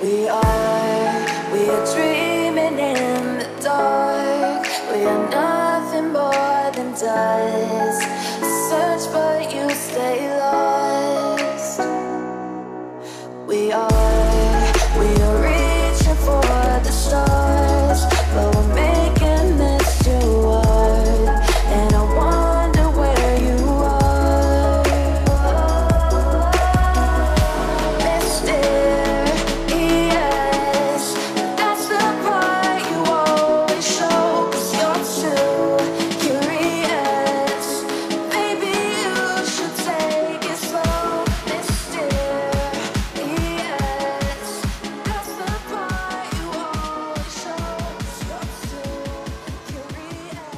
We are dreaming in the dark. We are nothing more than dust. Search but you stay lost. We are reaching for the stars, but we're making this too hard. And I wonder where you are. Mysterious, that's the part you always show. 'Cause you're too curious. Maybe you should take it slow. Mysterious, that's the part you always show. 'Cause you're too curious.